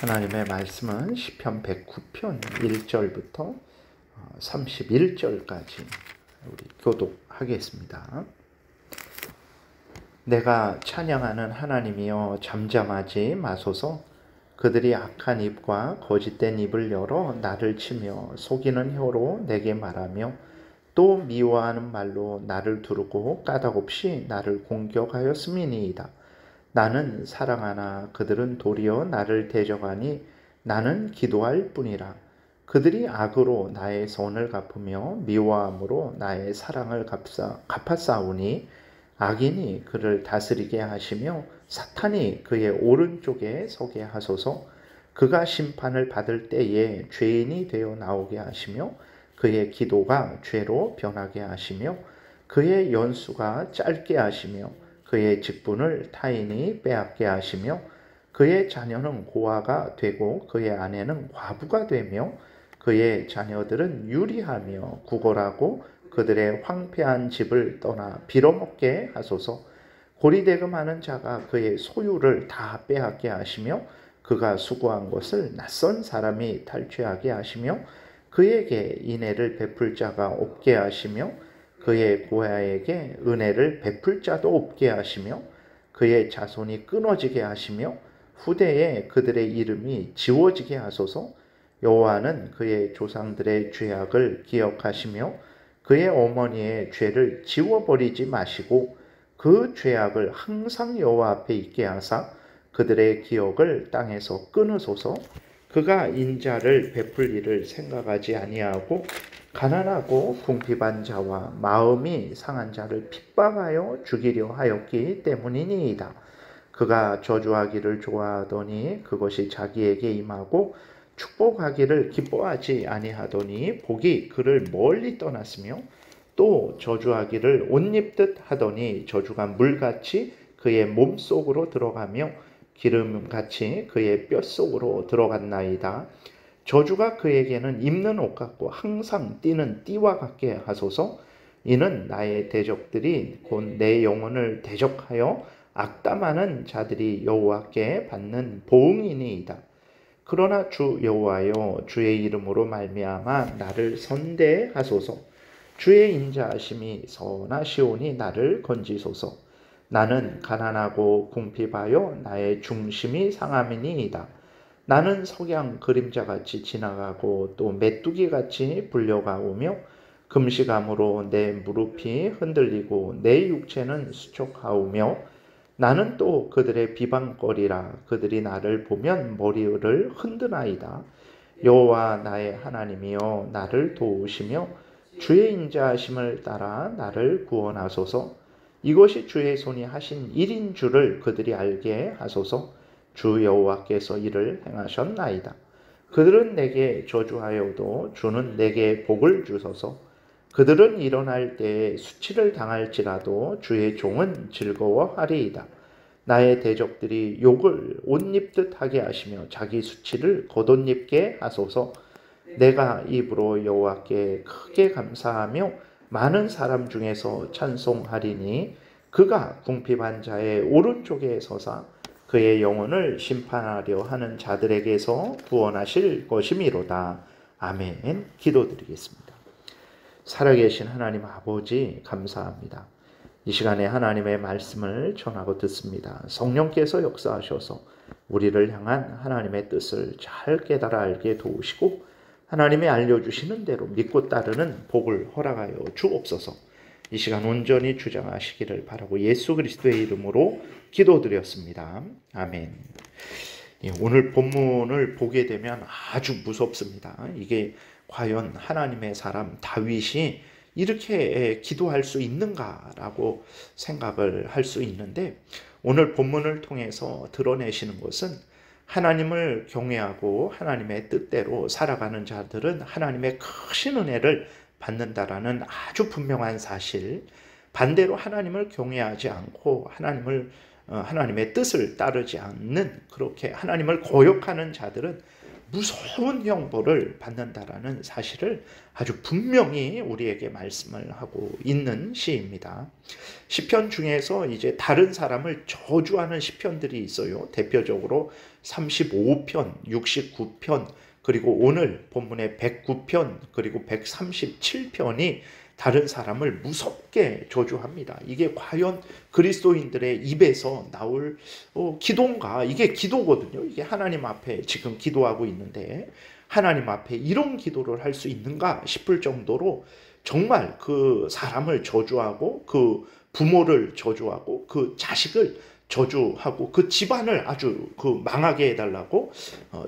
하나님의 말씀은 시편 109편 1절부터 31절까지 우리 교독하겠습니다. 내가 찬양하는 하나님이여 잠잠하지 마소서. 그들이 악한 입과 거짓된 입을 열어 나를 치며 속이는 혀로 내게 말하며 또 미워하는 말로 나를 두르고 까닭없이 나를 공격하였음이니이다. 나는 사랑하나 그들은 도리어 나를 대적하니 나는 기도할 뿐이라. 그들이 악으로 나의 선을 갚으며 미워함으로 나의 사랑을 갚았사오니 악인이 그를 다스리게 하시며 사탄이 그의 오른쪽에 서게 하소서. 그가 심판을 받을 때에 죄인이 되어 나오게 하시며 그의 기도가 죄로 변하게 하시며 그의 연수가 짧게 하시며 그의 직분을 타인이 빼앗게 하시며 그의 자녀는 고아가 되고 그의 아내는 과부가 되며 그의 자녀들은 유리하며 구걸하고 그들의 황폐한 집을 떠나 빌어먹게 하소서. 고리대금하는 자가 그의 소유를 다 빼앗게 하시며 그가 수고한 것을 낯선 사람이 탈취하게 하시며 그에게 인애를 베풀 자가 없게 하시며 그의 고아에게 은혜를 베풀 자도 없게 하시며 그의 자손이 끊어지게 하시며 후대에 그들의 이름이 지워지게 하소서. 여호와는 그의 조상들의 죄악을 기억하시며 그의 어머니의 죄를 지워버리지 마시고 그 죄악을 항상 여호와 앞에 있게 하사 그들의 기억을 땅에서 끊으소서. 그가 인자를 베풀 일을 생각하지 아니하고 가난하고 궁핍한 자와 마음이 상한 자를 핍박하여 죽이려 하였기 때문이니이다. 그가 저주하기를 좋아하더니 그것이 자기에게 임하고 축복하기를 기뻐하지 아니하더니 복이 그를 멀리 떠났으며 또 저주하기를 옷 입듯 하더니 저주가 물같이 그의 몸속으로 들어가며 기름같이 그의 뼛속으로 들어갔나이다. 저주가 그에게는 입는 옷 같고 항상 띠는 띠와 같게 하소서. 이는 나의 대적들이 곧 내 영혼을 대적하여 악담하는 자들이 여호와께 받는 보응이니이다. 그러나 주 여호와여, 주의 이름으로 말미암아 나를 선대하소서. 주의 인자하심이 선하시오니 나를 건지소서. 나는 가난하고 궁핍하여 나의 중심이 상함이니이다. 나는 석양 그림자같이 지나가고 또 메뚜기같이 불려가오며 금식함으로 내 무릎이 흔들리고 내 육체는 수척하오며 나는 또 그들의 비방거리라. 그들이 나를 보면 머리를 흔드나이다. 여호와 나의 하나님이여, 나를 도우시며 주의 인자하심을 따라 나를 구원하소서. 이것이 주의 손이 하신 일인 줄을 그들이 알게 하소서. 주 여호와께서 이를 행하셨나이다. 그들은 내게 저주하여도 주는 내게 복을 주소서. 그들은 일어날 때에 수치를 당할지라도 주의 종은 즐거워하리이다. 나의 대적들이 욕을 옷 입듯 하게 하시며 자기 수치를 겉옷 입게 하소서. 내가 입으로 여호와께 크게 감사하며 많은 사람 중에서 찬송하리니 그가 궁핍한 자의 오른쪽에 서사 그의 영혼을 심판하려 하는 자들에게서 구원하실 것이미로다. 아멘. 기도드리겠습니다. 살아계신 하나님 아버지, 감사합니다. 이 시간에 하나님의 말씀을 전하고 듣습니다. 성령께서 역사하셔서 우리를 향한 하나님의 뜻을 잘 깨달아 알게 도우시고 하나님이 알려주시는 대로 믿고 따르는 복을 허락하여 주옵소서. 이 시간 온전히 주장하시기를 바라고 예수 그리스도의 이름으로 기도드렸습니다. 아멘. 오늘 본문을 보게 되면 아주 무섭습니다. 이게 과연 하나님의 사람 다윗이 이렇게 기도할 수 있는가라고 생각을 할 수 있는데, 오늘 본문을 통해서 드러내시는 것은 하나님을 경외하고 하나님의 뜻대로 살아가는 자들은 하나님의 크신 은혜를 받는다라는 아주 분명한 사실, 반대로 하나님을 경외하지 않고 하나님의 뜻을 따르지 않는, 그렇게 하나님을 거역하는 자들은 무서운 형벌을 받는다라는 사실을 아주 분명히 우리에게 말씀을 하고 있는 시입니다. 시편 중에서 이제 다른 사람을 저주하는 시편들이 있어요. 대표적으로 35편, 69편, 그리고 오늘 본문의 109편, 그리고 137편이 다른 사람을 무섭게 저주합니다. 이게 과연 그리스도인들의 입에서 나올 기도인가? 이게 기도거든요. 이게 하나님 앞에 지금 기도하고 있는데 하나님 앞에 이런 기도를 할 수 있는가 싶을 정도로 정말 그 사람을 저주하고 그 부모를 저주하고 그 자식을 저주하고 그 집안을 아주 그 망하게 해달라고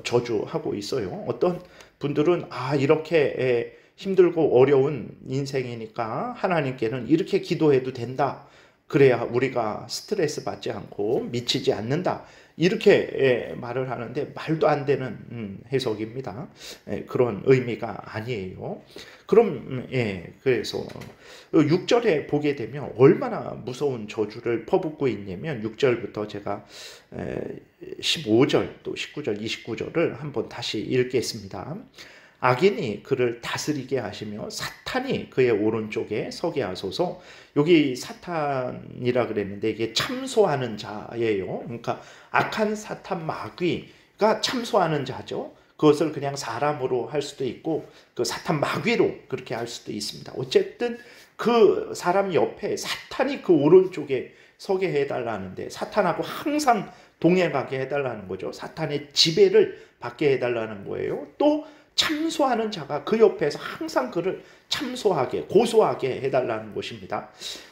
저주하고 있어요. 어떤 분들은 이렇게 힘들고 어려운 인생이니까 하나님께는 이렇게 기도해도 된다. 그래야 우리가 스트레스 받지 않고 미치지 않는다. 이렇게 말을 하는데 말도 안 되는 해석입니다. 그런 의미가 아니에요. 그럼 그래서 6절에 보게 되면 얼마나 무서운 저주를 퍼붓고 있냐면 6절부터 제가 15절 또 19절 29절을 한번 다시 읽겠습니다. 악인이 그를 다스리게 하시며 사탄이 그의 오른쪽에 서게 하소서. 여기 사탄이라 그랬는데 이게 참소하는 자예요. 그러니까 악한 사탄 마귀가 참소하는 자죠. 그것을 그냥 사람으로 할 수도 있고 그 사탄 마귀로 그렇게 할 수도 있습니다. 어쨌든 그 사람 옆에 사탄이 그 오른쪽에 서게 해달라는데 사탄하고 항상 동행하게 해달라는 거죠. 사탄의 지배를 받게 해달라는 거예요. 또 참소하는 자가 그 옆에서 항상 그를 참소하게 고소하게 해달라는 것입니다.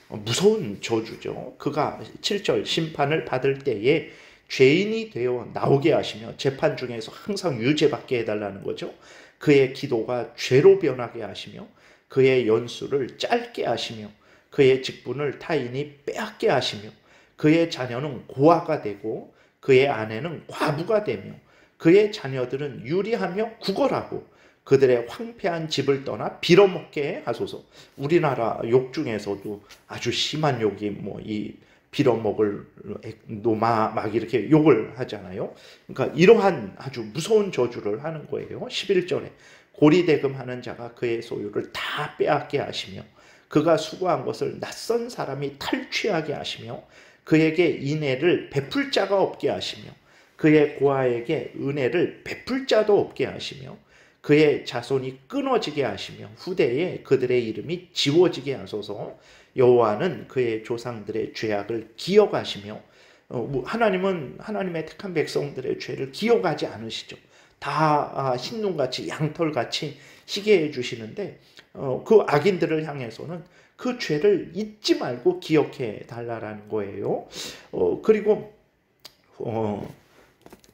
무서운 저주죠. 그가 7절 심판을 받을 때에 죄인이 되어 나오게 하시며 재판 중에서 항상 유죄받게 해달라는 거죠. 그의 기도가 죄로 변하게 하시며 그의 연수를 짧게 하시며 그의 직분을 타인이 빼앗게 하시며 그의 자녀는 고아가 되고 그의 아내는 과부가 되며 그의 자녀들은 유리하며 구걸하고 그들의 황폐한 집을 떠나 빌어먹게 하소서. 우리나라 욕 중에서도 아주 심한 욕이 이 빌어먹을 노마 막 이렇게 욕을 하잖아요. 그러니까 이러한 아주 무서운 저주를 하는 거예요. 11절에 고리대금하는 자가 그의 소유를 다 빼앗게 하시며 그가 수고한 것을 낯선 사람이 탈취하게 하시며 그에게 인애를 베풀 자가 없게 하시며 그의 고아에게 은혜를 베풀 자도 없게 하시며 그의 자손이 끊어지게 하시며 후대에 그들의 이름이 지워지게 하소서. 여호와는 그의 조상들의 죄악을 기억하시며 하나님은 하나님의 택한 백성들의 죄를 기억하지 않으시죠. 다 흰눈같이 양털같이 희게 해주시는데 그 악인들을 향해서는 그 죄를 잊지 말고 기억해 달라는 거예요. 그리고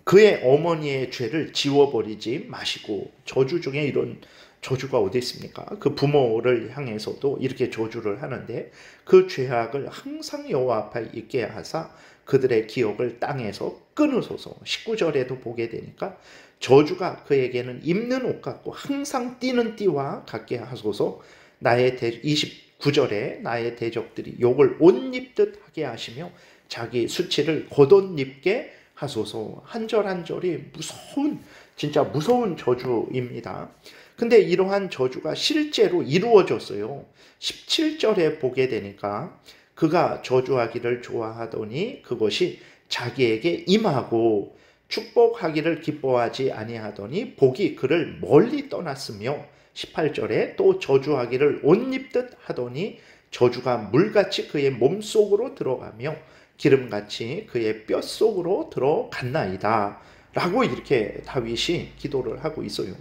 그의 어머니의 죄를 지워버리지 마시고. 저주 중에 이런 저주가 어디 있습니까? 그 부모를 향해서도 이렇게 저주를 하는데 그 죄악을 항상 여호와 앞에 있게 하사 그들의 기억을 땅에서 끊으소서. 19절에도 보게 되니까 저주가 그에게는 입는 옷 같고 항상 띠는 띠와 같게 하소서. 29절에 나의 대적들이 욕을 옷 입듯 하게 하시며 자기 수치를 겉옷 입게 하소서. 한 절 한 절이 진짜 무서운 저주입니다. 근데 이러한 저주가 실제로 이루어졌어요. 17절에 보게 되니까 그가 저주하기를 좋아하더니 그것이 자기에게 임하고 축복하기를 기뻐하지 아니하더니 복이 그를 멀리 떠났으며 18절에 또 저주하기를 옷 입듯 하더니 저주가 물같이 그의 몸속으로 들어가며 기름같이 그의 뼛속으로 들어갔나이다 라고 이렇게 다윗이 기도를 하고 있어요.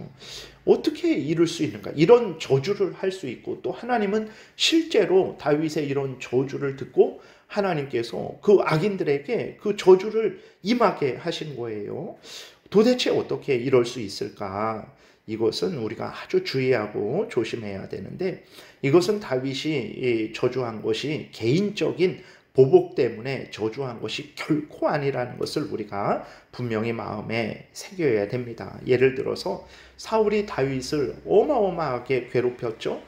어떻게 이룰 수 있는가? 이런 저주를 할 수 있고 또 하나님은 실제로 다윗의 이런 저주를 듣고 하나님께서 그 악인들에게 그 저주를 임하게 하신 거예요. 도대체 어떻게 이럴 수 있을까? 이것은 우리가 아주 주의하고 조심해야 되는데 이것은 다윗이 저주한 것이 개인적인 보복 때문에 저주한 것이 결코 아니라는 것을 우리가 분명히 마음에 새겨야 됩니다. 예를 들어서 사울이 다윗을 어마어마하게 괴롭혔죠.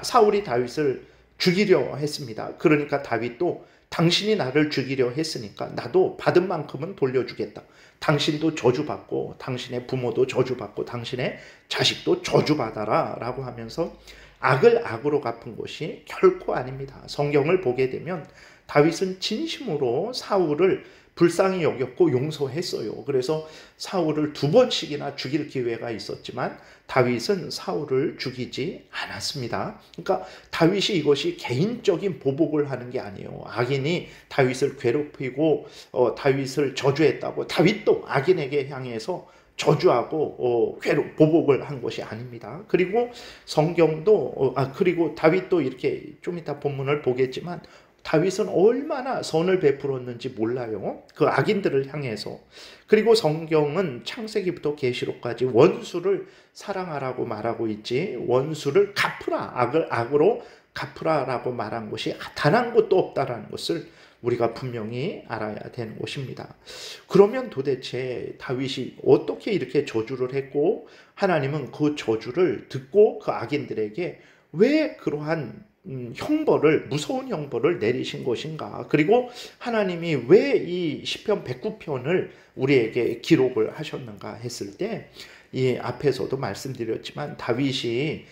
사울이 다윗을 죽이려 했습니다. 그러니까 다윗도 당신이 나를 죽이려 했으니까 나도 받은 만큼은 돌려주겠다. 당신도 저주받고 당신의 부모도 저주받고 당신의 자식도 저주받아라 라고 하면서 악을 악으로 갚은 것이 결코 아닙니다. 성경을 보게 되면 다윗은 진심으로 사울을 불쌍히 여겼고 용서했어요. 그래서 사울을 2번씩이나 죽일 기회가 있었지만 다윗은 사울을 죽이지 않았습니다. 그러니까 다윗이 이것이 개인적인 보복을 하는 게 아니에요. 악인이 다윗을 괴롭히고 다윗을 저주했다고 다윗도 악인에게 향해서 저주하고 보복을 한 것이 아닙니다. 그리고 성경도 그리고 다윗도 이렇게 좀 이따 본문을 보겠지만 다윗은 얼마나 선을 베풀었는지 몰라요. 그 악인들을 향해서. 그리고 성경은 창세기부터 계시록까지 원수를 사랑하라고 말하고 있지 원수를 갚으라, 악을 악으로 갚으라라고 말한 것이 단 한 곳도 없다라는 것을 우리가 분명히 알아야 되는 것입니다. 그러면 도대체 다윗이 어떻게 이렇게 저주를 했고 하나님은 그 저주를 듣고 그 악인들에게 왜 그러한 형벌을 무서운 형벌을 내리신 것인가? 그리고 하나님이 왜 이 시편 109편을 우리에게 기록을 하셨는가 했을 때 이 앞에서도 말씀드렸지만 다윗이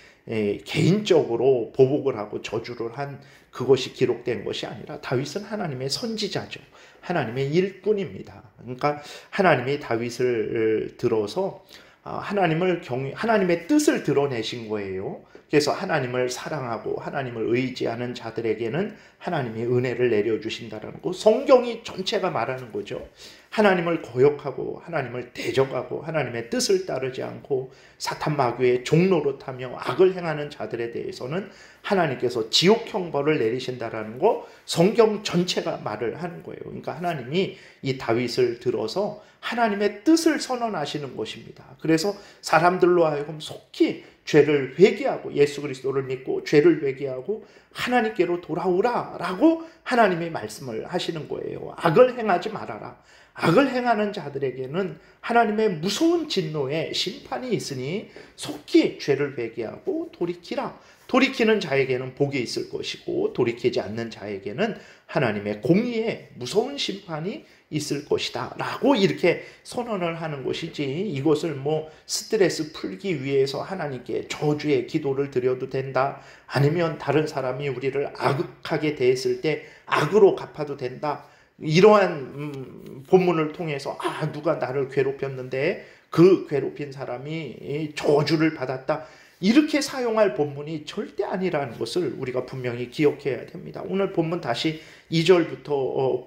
개인적으로 보복을 하고 저주를 한 그것이 기록된 것이 아니라 다윗은 하나님의 선지자죠. 하나님의 일꾼입니다. 그러니까 하나님이 다윗을 들어서 하나님의 뜻을 드러내신 거예요. 그래서 하나님을 사랑하고 하나님을 의지하는 자들에게는 하나님이 은혜를 내려주신다는 거. 성경이 전체가 말하는 거죠. 하나님을 거역하고 하나님을 대적하고 하나님의 뜻을 따르지 않고 사탄 마귀의 종노릇하며 악을 행하는 자들에 대해서는 하나님께서 지옥 형벌을 내리신다라는 거 성경 전체가 말을 하는 거예요. 그러니까 하나님이 이 다윗을 들어서 하나님의 뜻을 선언하시는 것입니다. 그래서 사람들로 하여금 속히 죄를 회개하고 예수 그리스도를 믿고 죄를 회개하고 하나님께로 돌아오라라고 하나님의 말씀을 하시는 거예요. 악을 행하지 말아라. 악을 행하는 자들에게는 하나님의 무서운 진노의 심판이 있으니 속히 죄를 회개하고 돌이키라. 돌이키는 자에게는 복이 있을 것이고 돌이키지 않는 자에게는 하나님의 공의의 무서운 심판이 있을 것이다 라고 이렇게 선언을 하는 것이지 이것을 스트레스 풀기 위해서 하나님께 저주의 기도를 드려도 된다, 아니면 다른 사람이 우리를 악하게 대했을 때 악으로 갚아도 된다, 이러한 본문을 통해서 누가 나를 괴롭혔는데 그 괴롭힌 사람이 저주를 받았다, 이렇게 사용할 본문이 절대 아니라는 것을 우리가 분명히 기억해야 됩니다. 오늘 본문 다시 2절부터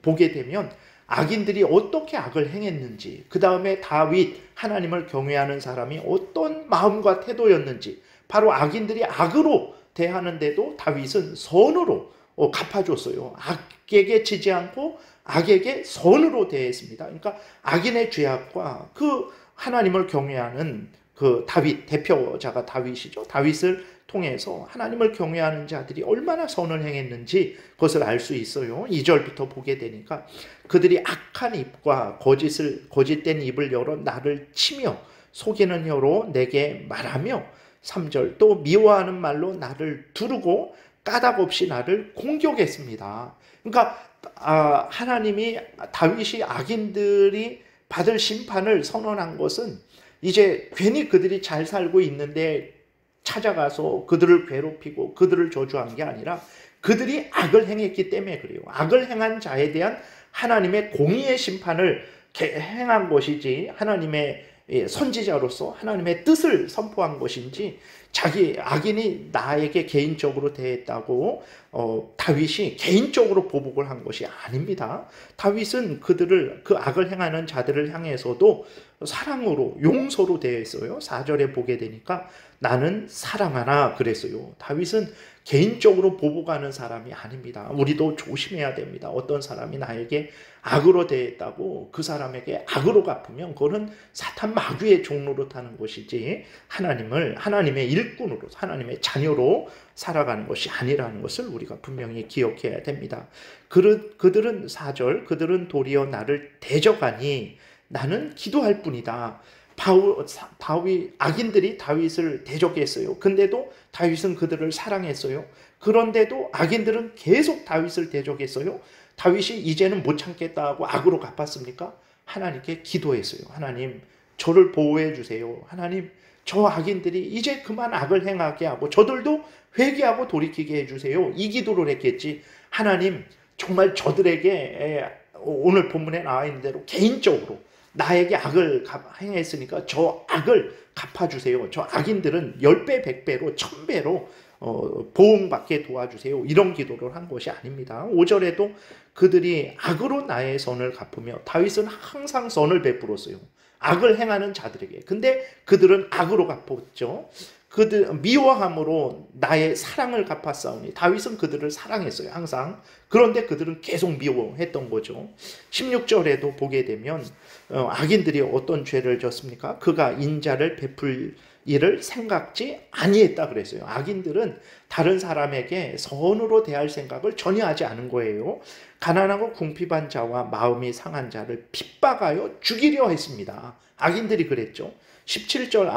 보게 되면 악인들이 어떻게 악을 행했는지, 그 다음에 다윗 하나님을 경외하는 사람이 어떤 마음과 태도였는지, 바로 악인들이 악으로 대하는데도 다윗은 선으로 갚아줬어요. 악에게 지지 않고 악에게 선으로 대했습니다. 그러니까 악인의 죄악과 그 하나님을 경외하는 그 다윗, 대표자가 다윗이죠. 다윗을 통해서 하나님을 경외하는 자들이 얼마나 선을 행했는지 그것을 알 수 있어요. 2절부터 보게 되니까 그들이 악한 입과 거짓된 입을 열어 나를 치며 속이는 혀로 내게 말하며 3절 또 미워하는 말로 나를 두르고 까닭 없이 나를 공격했습니다. 그러니까 다윗이 악인들이 받을 심판을 선언한 것은 이제 괜히 그들이 잘 살고 있는데 찾아가서 그들을 괴롭히고 그들을 저주한 게 아니라 그들이 악을 행했기 때문에 그래요. 악을 행한 자에 대한 하나님의 공의의 심판을 행한 것이지 하나님의 선지자로서 하나님의 뜻을 선포한 것인지 자기 악인이 나에게 개인적으로 대했다고 다윗이 개인적으로 보복을 한 것이 아닙니다. 다윗은 그 악을 행하는 자들을 향해서도 사랑으로 용서로 대했어요. 4절에 보게 되니까 나는 사랑하나 그랬어요. 다윗은 개인적으로 보복하는 사람이 아닙니다. 우리도 조심해야 됩니다. 어떤 사람이 나에게 악으로 대했다고 그 사람에게 악으로 갚으면 그거는 사탄 마귀의 종로로 타는 것이지 하나님의 일꾼으로 하나님의 자녀로 살아가는 것이 아니라는 것을 우리가 분명히 기억해야 됩니다. 그들은 4절 그들은 도리어 나를 대적하니 나는 기도할 뿐이다. 악인들이 다윗을 대적했어요. 근데도 다윗은 그들을 사랑했어요. 그런데도 악인들은 계속 다윗을 대적했어요. 다윗이 이제는 못 참겠다 하고 악으로 갚았습니까? 하나님께 기도했어요. 하나님, 저를 보호해 주세요. 하나님, 저 악인들이 이제 그만 악을 행하게 하고 저들도 회개하고 돌이키게 해주세요. 이 기도를 했겠지. 하나님, 정말 저들에게 오늘 본문에 나와 있는 대로 개인적으로 나에게 악을 행했으니까 저 악을 갚아주세요. 저 악인들은 10배, 100배로, 1000배로 보응받게 도와주세요. 이런 기도를 한 것이 아닙니다. 5절에도 그들이 악으로 나의 선을 갚으며, 다윗은 항상 선을 베풀었어요. 악을 행하는 자들에게. 근데 그들은 악으로 갚았죠. 그들 미워함으로 나의 사랑을 갚았사오니, 다윗은 그들을 사랑했어요. 항상. 그런데 그들은 계속 미워했던 거죠. 16절에도 보게 되면 악인들이 어떤 죄를 졌습니까? 그가 인자를 베풀 이를 생각지 아니했다 그랬어요. 악인들은 다른 사람에게 선으로 대할 생각을 전혀 하지 않은 거예요. 가난하고 궁핍한 자와 마음이 상한 자를 핍박하여 죽이려 했습니다. 악인들이 그랬죠. 17절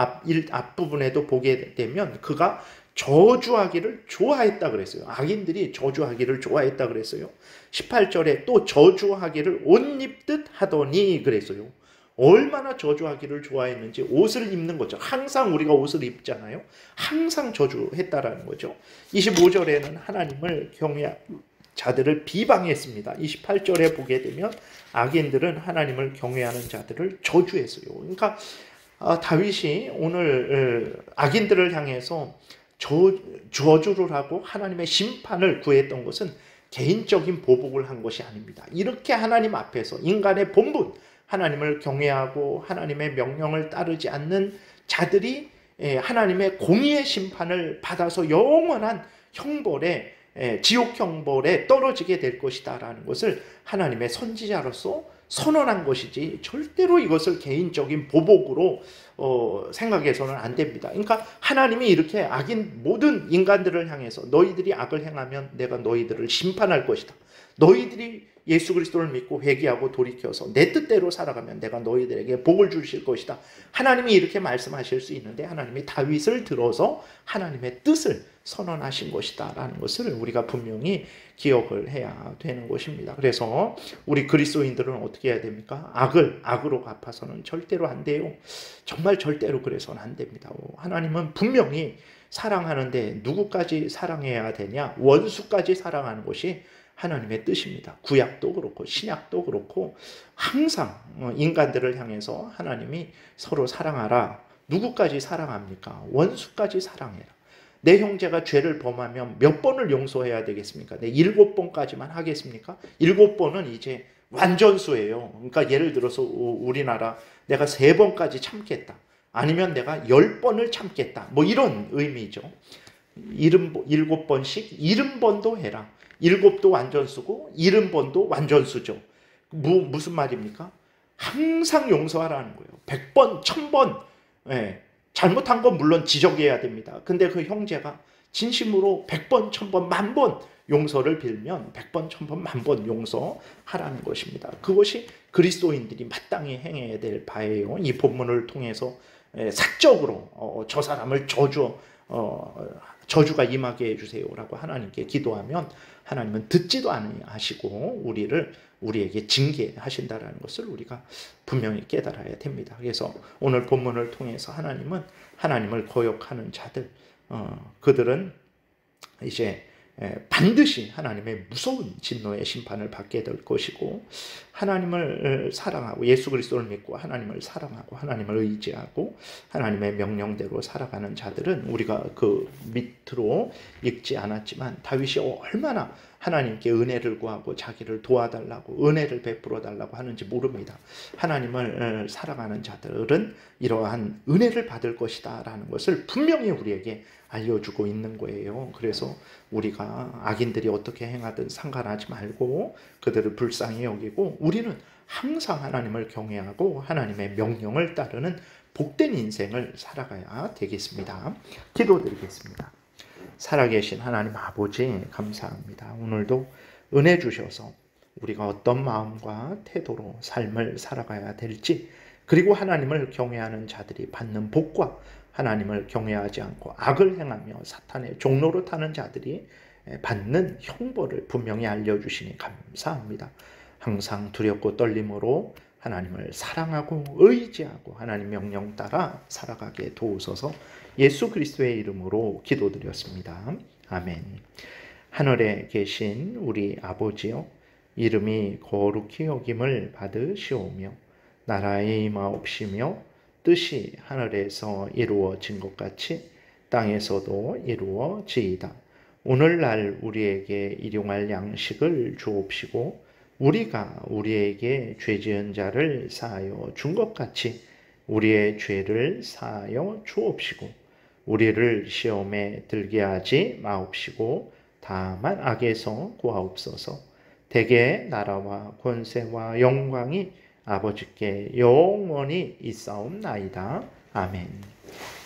앞부분에도 보게 되면 그가 저주하기를 좋아했다 그랬어요. 악인들이 저주하기를 좋아했다 그랬어요. 18절에 또 저주하기를 옷 입듯 하더니 그랬어요. 얼마나 저주하기를 좋아했는지. 옷을 입는 거죠. 항상 우리가 옷을 입잖아요. 항상 저주했다라는 거죠. 25절에는 하나님을 경외한 자들을 비방했습니다. 28절에 보게 되면 악인들은 하나님을 경외하는 자들을 저주했어요. 그러니까 다윗이 오늘 악인들을 향해서 저주를 하고 하나님의 심판을 구했던 것은 개인적인 보복을 한 것이 아닙니다. 이렇게 하나님 앞에서 인간의 본분, 하나님을 경외하고 하나님의 명령을 따르지 않는 자들이 하나님의 공의의 심판을 받아서 영원한 형벌에, 지옥 형벌에 떨어지게 될 것이다 라는 것을 하나님의 선지자로서 선언한 것이지, 절대로 이것을 개인적인 보복으로 생각해서는 안 됩니다. 그러니까 하나님이 이렇게 악인 모든 인간들을 향해서 너희들이 악을 행하면 내가 너희들을 심판할 것이다. 너희들이 예수 그리스도를 믿고 회개하고 돌이켜서 내 뜻대로 살아가면 내가 너희들에게 복을 주실 것이다. 하나님이 이렇게 말씀하실 수 있는데, 하나님이 다윗을 들어서 하나님의 뜻을 선언하신 것이다 라는 것을 우리가 분명히 기억을 해야 되는 것입니다. 그래서 우리 그리스도인들은 어떻게 해야 됩니까? 악을 악으로 갚아서는 절대로 안 돼요. 정말 절대로 그래서는 안 됩니다. 하나님은 분명히 사랑하는데 누구까지 사랑해야 되냐? 원수까지 사랑하는 것이 하나님의 뜻입니다. 구약도 그렇고 신약도 그렇고 항상 인간들을 향해서 하나님이 서로 사랑하라. 누구까지 사랑합니까? 원수까지 사랑해라. 내 형제가 죄를 범하면 몇 번을 용서해야 되겠습니까? 내 7번까지만 하겠습니까? 7번은 이제 완전수예요. 그러니까 예를 들어서 우리나라 내가 3번까지 참겠다. 아니면 내가 10번을 참겠다. 뭐 이런 의미죠. 7번씩 70번도 해라. 7도 완전수고 70번도 완전수죠. 무슨 말입니까? 항상 용서하라는 거예요. 100번, 1000번. 예. 잘못한 건 물론 지적해야 됩니다. 근데 그 형제가 진심으로 100번, 1000번, 10,000번 용서를 빌면 100번, 1000번, 10,000번 용서하라는 것입니다. 그것이 그리스도인들이 마땅히 행해야 될 바예요. 이 본문을 통해서 사적으로 저 사람을 저주가 임하게 해주세요라고 하나님께 기도하면 하나님은 듣지도 아니하시고 우리에게 징계하신다라는 것을 우리가 분명히 깨달아야 됩니다. 그래서 오늘 본문을 통해서 하나님은 하나님을 거역하는 자들, 그들은 이제 반드시 하나님의 무서운 진노의 심판을 받게 될 것이고, 하나님을 사랑하고 예수 그리스도를 믿고 하나님을 사랑하고 하나님을 의지하고 하나님의 명령대로 살아가는 자들은 우리가 그 밑으로 읽지 않았지만 다윗이 얼마나 하나님께 은혜를 구하고 자기를 도와달라고 은혜를 베풀어 달라고 하는지 모릅니다. 하나님을 사랑하는 자들은 이러한 은혜를 받을 것이다 라는 것을 분명히 우리에게 알려주고 있는 거예요. 그래서 우리가 악인들이 어떻게 행하든 상관하지 말고 그들을 불쌍히 여기고 우리는 항상 하나님을 경외하고 하나님의 명령을 따르는 복된 인생을 살아가야 되겠습니다. 기도드리겠습니다. 살아계신 하나님 아버지 감사합니다. 오늘도 은혜 주셔서 우리가 어떤 마음과 태도로 삶을 살아가야 될지, 그리고 하나님을 경외하는 자들이 받는 복과 하나님을 경외하지 않고 악을 행하며 사탄의 종로로 타는 자들이 받는 형벌을 분명히 알려주시니 감사합니다. 항상 두렵고 떨림으로 하나님을 사랑하고 의지하고 하나님 명령 따라 살아가게 도우소서. 예수 그리스도의 이름으로 기도드렸습니다. 아멘. 하늘에 계신 우리 아버지요, 이름이 거룩히 여김을 받으시오며 나라의 임하옵시며 뜻이 하늘에서 이루어진 것 같이 땅에서도 이루어지이다. 오늘날 우리에게 일용할 양식을 주옵시고 우리가 우리에게 죄 지은 자를 사하여 준 것 같이 우리의 죄를 사하여 주옵시고 우리를 시험에 들게 하지 마옵시고 다만 악에서 구하옵소서. 대개 나라와 권세와 영광이 아버지께 영원히 있사옵나이다. 아멘.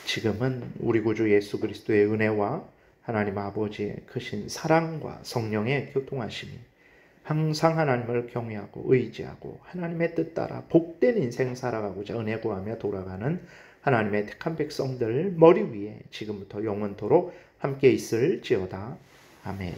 지금은 우리 구주 예수 그리스도의 은혜와 하나님 아버지의 크신 사랑과 성령의 교통하심이 항상 하나님을 경외하고 의지하고 하나님의 뜻 따라 복된 인생 살아가고자 은혜 구하며 돌아가는 하나님의 택한 백성들 머리 위에 지금부터 영원토록 함께 있을지어다. 아멘.